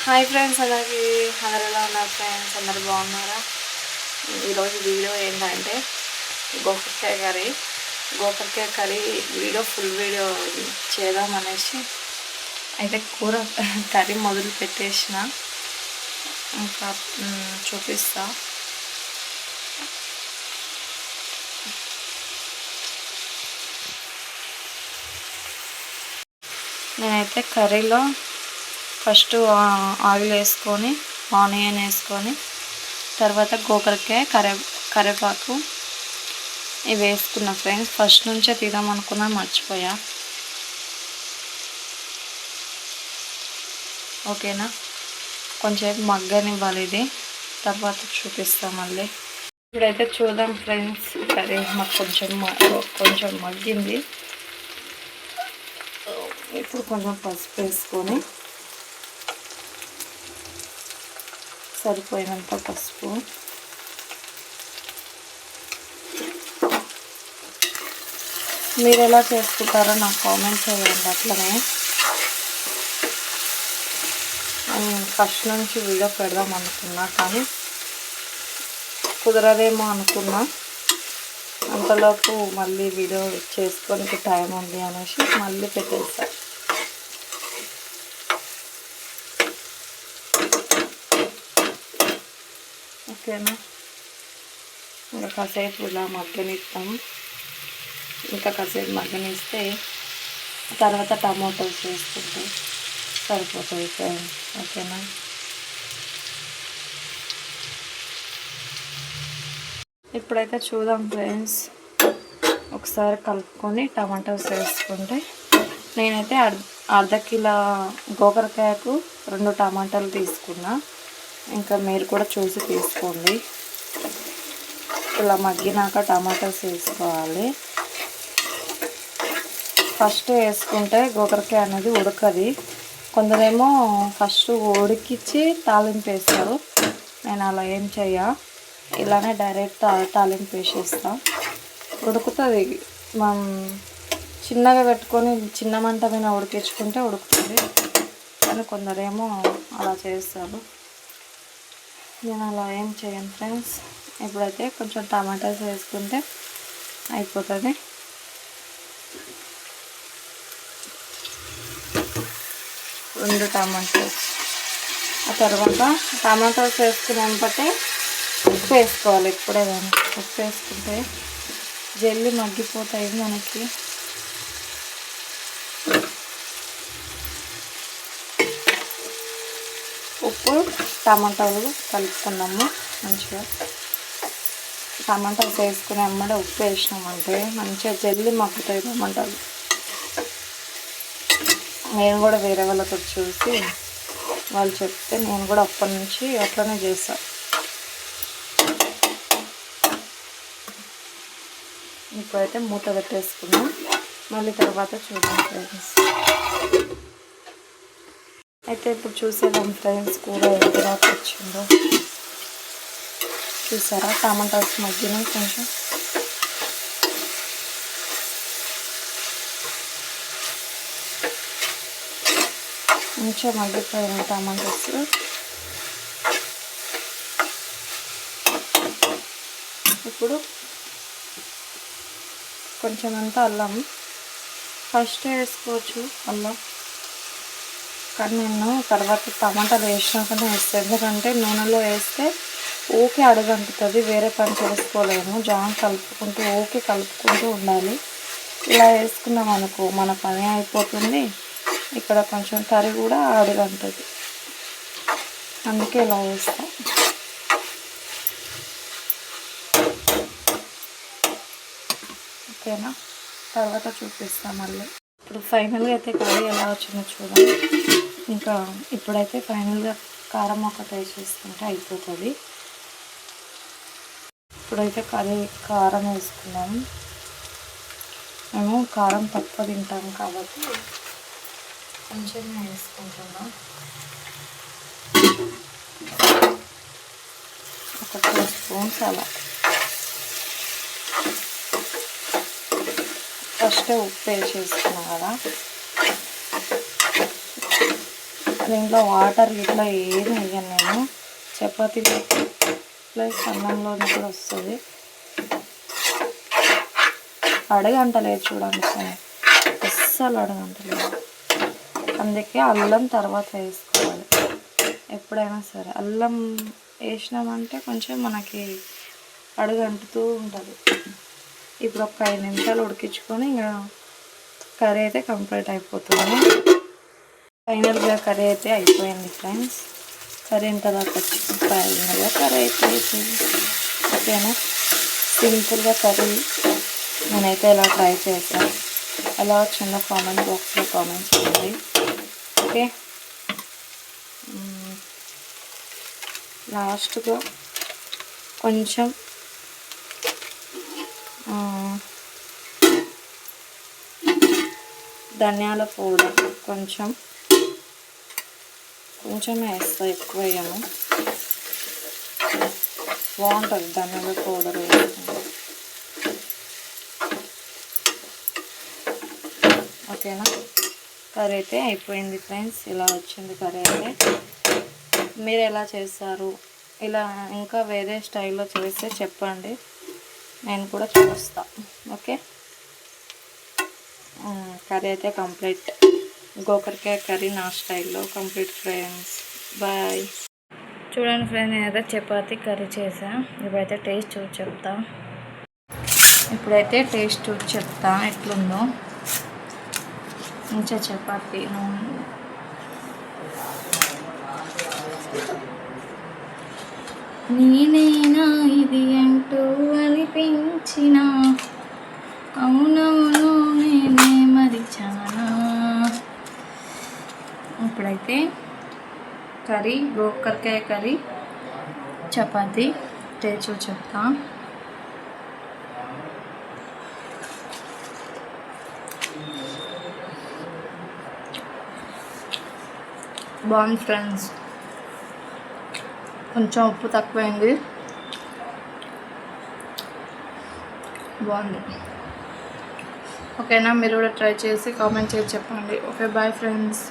Hi friends, అందరికీ ఎలా ఉన్నారు ఫ్రెండ్స్? అందరు బాగున్నారా? ఈరోజు వీడియో ఏంటంటే గోకరకాయ కర్రీ ఫుల్ వీడియో చేద్దామనేసి అయితే కూర కర్రీ మొదలు పెట్టేసిన. ఇంకా చూపిస్తా. నేనైతే కర్రీలో ఫస్ట్ ఆయిల్ వేసుకొని ఆనియన్ వేసుకొని తర్వాత గోకరకాయ కరివేపాకు ఇవి వేసుకున్నా ఫ్రెండ్స్. ఫస్ట్ నుంచే తీద్దామనుకున్నా, మర్చిపోయా. ఓకేనా, కొంచెం మగ్గనివ్వాలి ఇది, తర్వాత చూపిస్తాం మళ్ళీ. ఇప్పుడైతే చూద్దాం ఫ్రెండ్స్. కర్రీ మాకు కొంచెం మగ్గింది. ఇప్పుడు కొంచెం పసుపు వేసుకొని సరిపోయినంత పసుపు, మీరు ఎలా చేసుకుంటారో నాకు కామెంట్ చేయండి. అట్లనే ఫస్ట్ నుంచి వీడియో పెడదాం అనుకున్నా, కానీ కుదరదేమో అనుకున్నా. అంతలోపు మళ్ళీ వీడియో చేసుకోనికి టైం ఉంది అనేసి మళ్ళీ పెట్టేస్తా. ఓకేనా, ఇంకా కాసేపు ఇలా మగ్గనిస్తాం. ఇంకా కాసేపు మగ్గనిస్తే తర్వాత టమాటోస్ వేసుకుంటే సరిపోతుంది ఫ్రెండ్స్. ఓకేనా, ఇప్పుడైతే చూద్దాం ఫ్రెండ్స్. ఒకసారి కలుపుకొని టమాటోస్ వేసుకుంటే, నేనైతే అర్ధ కిలో గోకరకాయకు 2 టమాటాలు తీసుకున్నా. ఇంకా మీరు కూడా చూసి తీసుకోండి. ఇలా మగ్గినాక టమాటాస్ వేసుకోవాలి. ఫస్ట్ వేసుకుంటే గోకరకాయ అనేది ఉడకది. కొందరేమో ఫస్ట్ ఉడికిచ్చి తాలింపు వేస్తారు. నేను అలా ఏం చెయ్య, ఇలానే డైరెక్ట్ తాలింపు వేసేస్తా. ఉడుకుతుంది. మనం చిన్నగా పెట్టుకొని చిన్న మంట మీద ఉడికించుకుంటే ఉడుకుతుంది, కానీ కొందరేమో అలా చేస్తారు. నేను అలా ఏం చేయను ఫ్రెండ్స్. ఇప్పుడైతే కొంచెం టమాటాస్ వేసుకుంటే అయిపోతుంది. రెండు టమాటాస్, ఆ తర్వాత టమాటాస్ వేసుకునేంపటే ఉప్పు వేసుకోవాలి. ఇప్పుడే కానీ ఉప్పు వేసుకుంటే జల్లి మగ్గిపోతాయి మనకి. ఉప్పు టమాటాలు కలుపుకున్నాము మంచిగా. టమాటాలు వేసుకుని అమ్మడే ఉప్పు వేసినామంటే మంచిగా జల్లి మగ్గుతాయి టమాటాలు. నేను కూడా వేరే వాళ్ళతో చూసి వాళ్ళు చెప్తే నేను కూడా అప్పటి నుంచి అట్లనే చేస్తాను. ఇప్పుడైతే మూత పెట్టేసుకున్నాం, మళ్ళీ తర్వాత చూద్దాం ఫ్రెండ్స్. అయితే ఇప్పుడు చూసేద్దాం ఫ్రెండ్స్, కూర ఎంత దాకా వచ్చిందో. చూసారా, టమాటాస్ మగ్గినాయి. కొంచెం మంచిగా మగ్గిపోయినాయి టమాటాస్. ఇప్పుడు కొంచెం అంతా అల్లం ఫస్ట్ వేసుకోవచ్చు, అల్లం. కానీ నేను తర్వాత టమాటాలు వేసినాకనే వేస్తాను, ఎందుకంటే నూనెలో వేస్తే ఓకే అడుగంటుతుంది. వేరే పని చేసుకోలేము. కలుపుకుంటూ ఉండాలి. ఇలా వేసుకున్నాం అనుకో మన పని అయిపోతుంది. ఇక్కడ కొంచెం కర్రీ కూడా అడుగంటుంది, అందుకే ఇలా వేస్తాం. ఓకేనా, తర్వాత చూపిస్తాం మళ్ళీ. ఇప్పుడు ఫైనల్గా అయితే కర్రీ ఎలా వచ్చిందో చూద్దాం. ఇంకా ఇప్పుడైతే ఫైనల్గా కారం ఒకటి వేసేసుకుంటే అయిపోతుంది. ఇప్పుడైతే కారం వేసుకున్నాము. మేము కారం తక్కువ తింటాం కాబట్టి కొంచెం వేసుకుంటున్నాం. ఒక 2 స్పూన్స్ అలా. ఫస్ట్ ఉప్పు వేసేసుకున్నాం కదా, దీంట్లో వాటర్ ఇట్లా ఏమి వేయను నేను. చపాతీలో ప్లస్ అన్నంలోనే కూడా వస్తుంది. అడగంటలేదు చూడండి ఫ్రెండ్స్, అస్సలు అడగంటలేదు. అందుకే అల్లం తర్వాత వేసుకోవాలి ఎప్పుడైనా సరే. అల్లం వేసినామంటే కొంచెం మనకి అడుగంటుతూ ఉంటుంది. ఇప్పుడు ఒక 5 నిమిషాలు ఉడికించుకొని ఇంకా కర్రీ అయితే కంప్లీట్ అయిపోతుంది. ఫైనల్గా కర్రీ అయితే అయిపోయింది ఫ్రెండ్స్. కర్రీ ఎంత దాకా వచ్చింది కర్రీ అయితే ఓకేనా. సింపుల్గా కర్రీ నేనైతే ఇలా ట్రై చేశాను. ఎలా వచ్చిందో కామెంట్ బాక్స్లో కామెంట్ చేయండి. ఓకే, లాస్ట్గా కొంచెం ధనియాల పౌడర్ కొంచెం వేస్తా, ఎక్కువ వేయను. బాగుంటుంది ధనియాల పౌడర్ వేసుకుంటే. ఓకేనా, కర్రీ అయితే అయిపోయింది ఫ్రెండ్స్. ఇలా వచ్చింది కర్రీ అయితే. మీరు ఎలా చేస్తారు, ఇలా ఇంకా వేరే స్టైల్లో చేస్తే చెప్పండి, నేను కూడా చూస్తా. ఓకే, కర్రీ అయితే కంప్లీట్. గోకరకాయ కర్రీ నా స్టైల్లో కంప్లీట్ ఫ్రెండ్స్. బాయ్. చూడండి ఫ్రెండ్స్, నేనైతే చపాతీ కర్రీ చేసాను. ఇప్పుడైతే టేస్ట్ చూసి చెప్తా ఎట్లుందో. మంచిగా చపాతీ నేనేనా ఇది అంటూ అనిపించిన, అవునవును నేనే మరిచానా. ఇప్పుడైతే కర్రీ, గోకరకాయ కర్రీ, చపాతీ టేస్ట్ చెప్తా. బాగుంది ఫ్రెండ్స్, కొంచెం ఉప్పు తక్కువైంది, బాగుంది. ఓకేనా, మీరు కూడా ట్రై చేసి కామెంట్ చేసి చెప్పండి. Okay, bye friends.